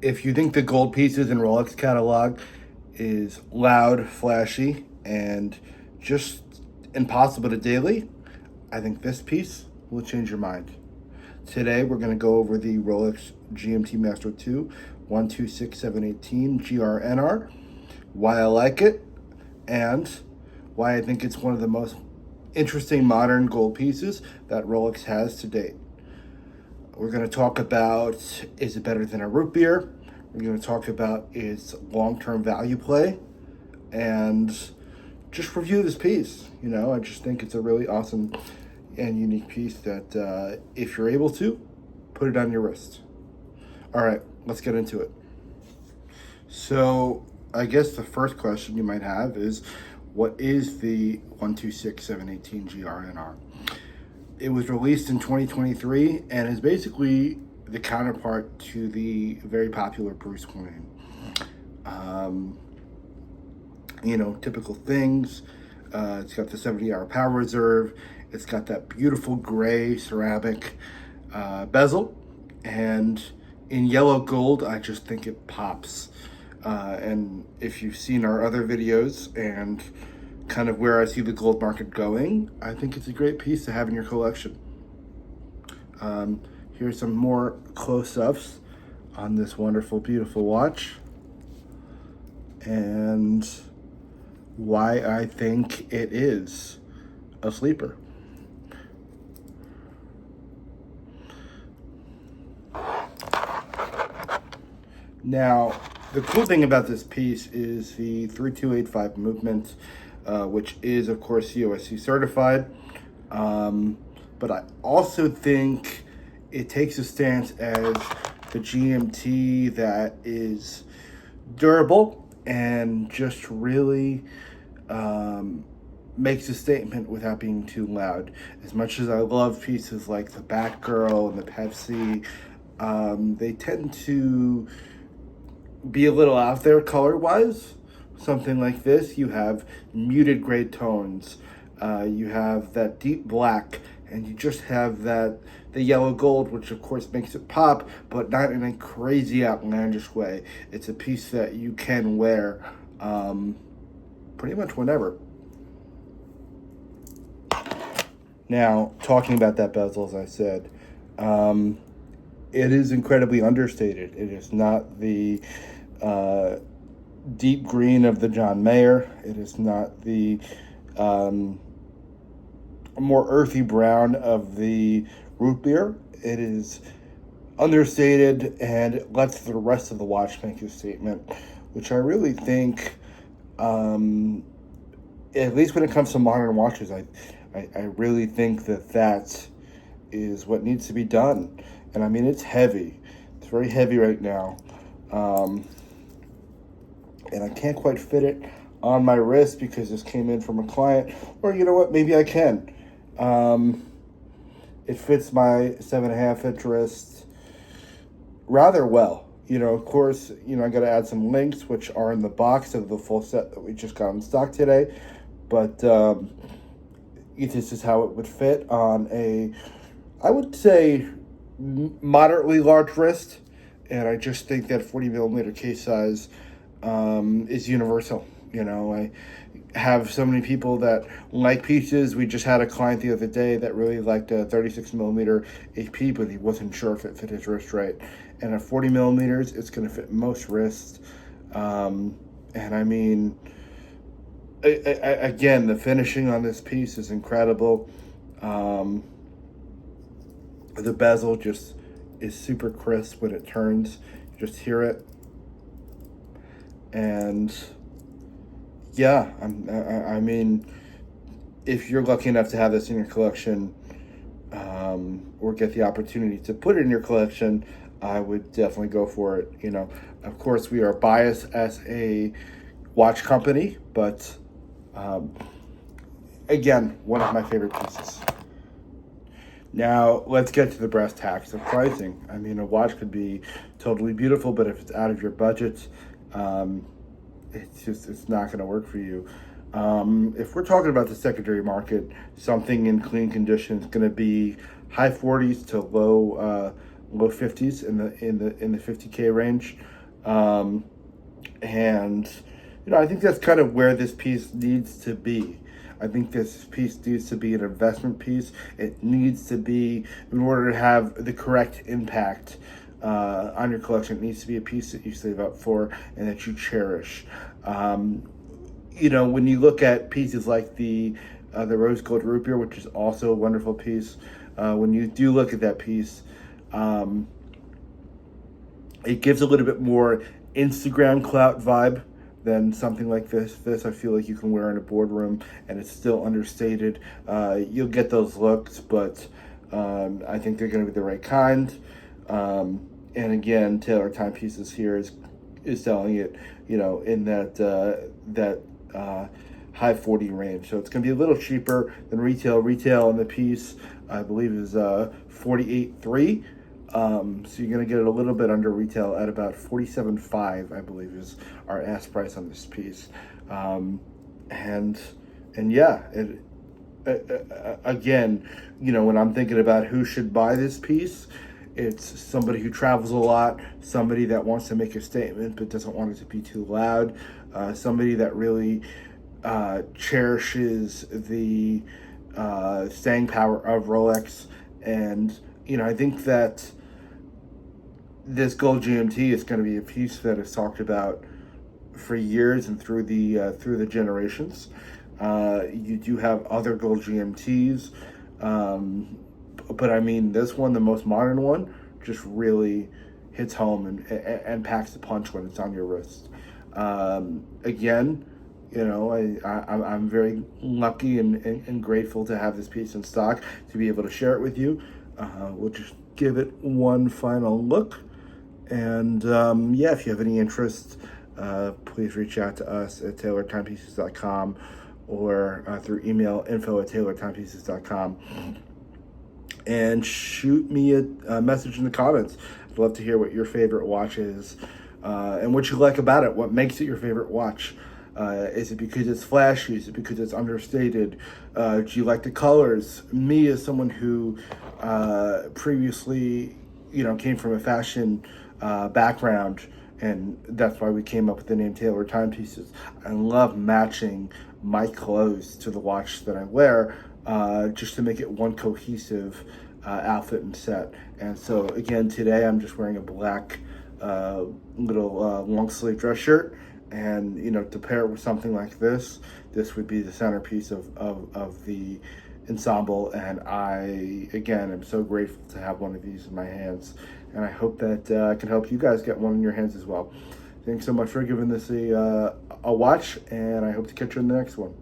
If you think the gold pieces in Rolex catalog is loud, flashy, and just impossible to daily, I think this piece will change your mind. Today we're going to go over the Rolex GMT-Master II 126718 GRNR, why I like it, and why I think it's one of the most interesting modern gold pieces that Rolex has to date. We're going to talk about, is it better than a root beer? We're going to talk about its long-term value play and just review this piece. I just think it's a really awesome and unique piece that if you're able to, put it on your wrist. All right, let's get into it. So I guess the first question you might have is, what is the 126718 GRNR? It was released in 2023 and is basically the counterpart to the very popular Bruce Wayne. Typical things. It's got the 70-hour power reserve. It's got that beautiful gray ceramic bezel. And in yellow gold, I just think it pops. And if you've seen our other videos and kind of where I see the gold market going, I think it's a great piece to have in your collection. Here's some more close-ups on this wonderful, beautiful watch, and why I think it is a sleeper. Now, the cool thing about this piece is the 3285 movement, which is, of course, COSC certified. But I also think it takes a stance as the GMT that is durable and just really makes a statement without being too loud. As much as I love pieces like the Batgirl and the Pepsi, they tend to be a little out there color-wise. Something like this, you have muted gray tones, you have that deep black, and you just have the yellow gold, which of course makes it pop, but not in a crazy outlandish way. It's a piece that you can wear pretty much whenever. Now, talking about that bezel, as I said, it is incredibly understated. It is not the deep green of the John Mayer. It is not the more earthy brown of the root beer. It is understated and it lets the rest of the watch make a statement, which I really think, at least when it comes to modern watches, I really think that is what needs to be done. And I mean, it's heavy. It's very heavy right now. And I can't quite fit it on my wrist because this came in from a client. Or you know what, maybe I can. It fits my 7.5-inch wrist rather well. Of course, I got to add some links, which are in the box of the full set that we just got in stock today. But this is how it would fit on a, I would say, moderately large wrist. And I just think that 40 millimeter case size is universal. I have so many people that like pieces. We just had a client the other day that really liked a 36 millimeter HP, but he wasn't sure if it fit his wrist right. And at 40 millimeters, it's going to fit most wrists. And I mean, again, the finishing on this piece is incredible. The bezel just is super crisp when it turns. You just hear it. And yeah, I mean, if you're lucky enough to have this in your collection, or get the opportunity to put it in your collection, I would definitely go for it. Of course, we are biased as a watch company, but again, one of my favorite pieces. Now, let's get to the brass tacks of pricing. I mean, a watch could be totally beautiful, but if it's out of your budget, it's not going to work for you. If we're talking about the secondary market, something in clean condition is going to be high 40s to low low 50s in the 50K range. And I think that's kind of where this piece needs to be. I think this piece needs to be an investment piece. It needs to be, in order to have the correct impact on your collection, it needs to be a piece that you save up for and that you cherish. When you look at pieces like the rose gold root beer, which is also a wonderful piece, when you do look at that piece, it gives a little bit more Instagram clout vibe than something like this. This I feel like you can wear in a boardroom and it's still understated. You'll get those looks, but I think they're going to be the right kind. And again, Taylor Timepieces here is selling it, in that high 40 range. So it's going to be a little cheaper than retail. Retail on the piece, I believe, is 48.3. So you're going to get it a little bit under retail at about 47.5, I believe, is our ask price on this piece. And yeah, again, when I'm thinking about who should buy this piece, it's somebody who travels a lot, somebody that wants to make a statement but doesn't want it to be too loud, somebody that really cherishes the staying power of Rolex. And I think that this gold GMT is going to be a piece that is talked about for years and through the generations. You do have other gold GMTs, but I mean, this one, the most modern one, just really hits home and packs the punch when it's on your wrist. Again, I'm very lucky and grateful to have this piece in stock, to be able to share it with you. We'll just give it one final look. And yeah, if you have any interest, please reach out to us at taylortimepieces.com or through email info@taylortimepieces.com. And shoot me a message in the comments. I'd love to hear what your favorite watch is and what you like about it. What makes it your favorite watch? Is it because it's flashy? Is it because it's understated? Do you like the colors? Me, as someone who previously, came from a fashion background, and that's why we came up with the name Taylor Timepieces. I love matching my clothes to the watch that I wear, just to make it one cohesive outfit and set. And so again, today I'm just wearing a black little long sleeve dress shirt, and to pair it with something like this would be the centerpiece of the ensemble. And I again am so grateful to have one of these in my hands, and I hope that I can help you guys get one in your hands as well. Thanks so much for giving this a watch, and I hope to catch you in the next one.